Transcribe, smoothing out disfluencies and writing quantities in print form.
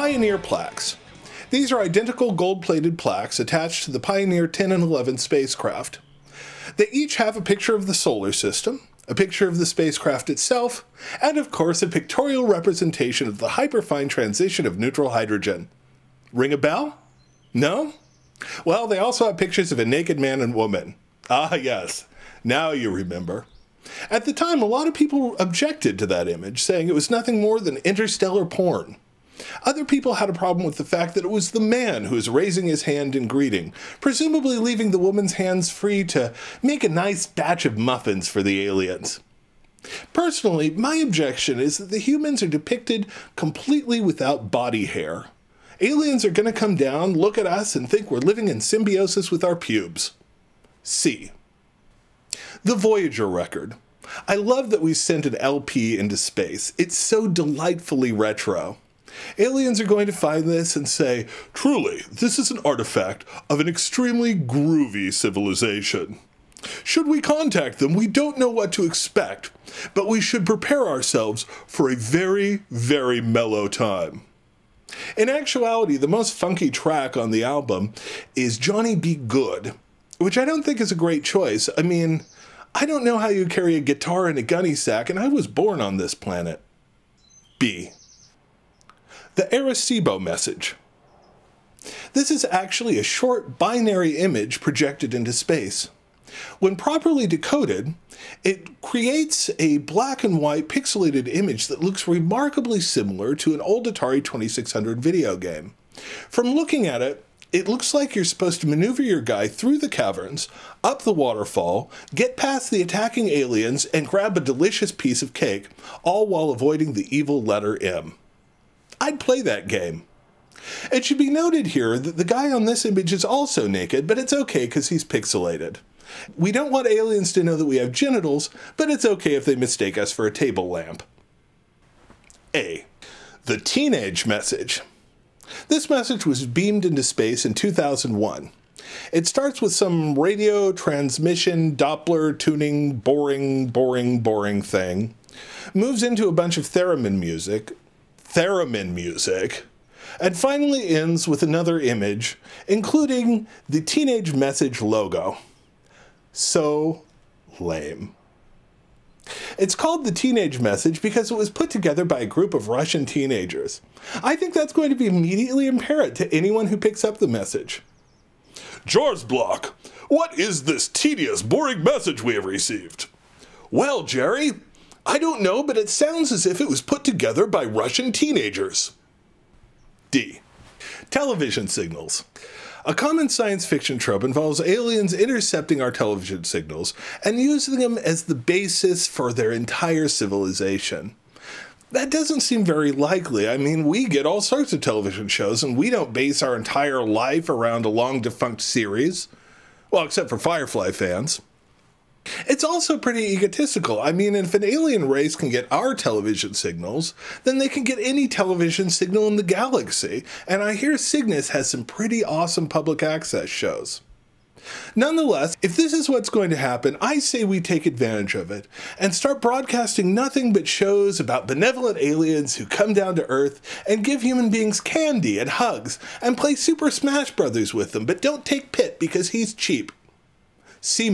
Pioneer plaques. These are identical gold-plated plaques attached to the Pioneer 10 and 11 spacecraft. They each have a picture of the solar system, a picture of the spacecraft itself, and of course a pictorial representation of the hyperfine transition of neutral hydrogen. Ring a bell? No? Well, they also have pictures of a naked man and woman. Ah, yes. Now you remember. At the time, a lot of people objected to that image, saying it was nothing more than interstellar porn. Other people had a problem with the fact that it was the man who was raising his hand in greeting, presumably leaving the woman's hands free to make a nice batch of muffins for the aliens. Personally, my objection is that the humans are depicted completely without body hair. Aliens are going to come down, look at us, and think we're living in symbiosis with our pubes. C. The Voyager record. I love that we sent an LP into space. It's so delightfully retro. Aliens are going to find this and say, truly, this is an artifact of an extremely groovy civilization. Should we contact them, we don't know what to expect, but we should prepare ourselves for a very, very mellow time. In actuality, the most funky track on the album is Johnny Be Good, which I don't think is a great choice. I mean, I don't know how you carry a guitar in a gunny sack, and I was born on this planet. B. The SIBO message. This is actually a short binary image projected into space. When properly decoded, it creates a black and white pixelated image that looks remarkably similar to an old Atari 2600 video game. From looking at it, it looks like you're supposed to maneuver your guy through the caverns, up the waterfall, get past the attacking aliens, and grab a delicious piece of cake, all while avoiding the evil letter M. I'd play that game. It should be noted here that the guy on this image is also naked, but it's okay because he's pixelated. We don't want aliens to know that we have genitals, but it's okay if they mistake us for a table lamp. A. The teenage message. This message was beamed into space in 2001. It starts with some radio transmission, Doppler tuning, boring thing, moves into a bunch of theremin music, and finally ends with another image, including the teenage message logo. So lame. It's called the teenage message because it was put together by a group of Russian teenagers. I think that's going to be immediately apparent to anyone who picks up the message. Jar's block. What is this tedious, boring message we have received? Well, Jerry, I don't know, but it sounds as if it was put together by Russian teenagers. D. Television signals. A common science fiction trope involves aliens intercepting our television signals and using them as the basis for their entire civilization. That doesn't seem very likely. I mean, we get all sorts of television shows and we don't base our entire life around a long-defunct series. Well, except for Firefly fans. It's also pretty egotistical. I mean, if an alien race can get our television signals, then they can get any television signal in the galaxy, and I hear Cygnus has some pretty awesome public access shows. Nonetheless, if this is what's going to happen, I say we take advantage of it, and start broadcasting nothing but shows about benevolent aliens who come down to Earth and give human beings candy and hugs, and play Super Smash Brothers with them, but don't take Pit because he's cheap. C-.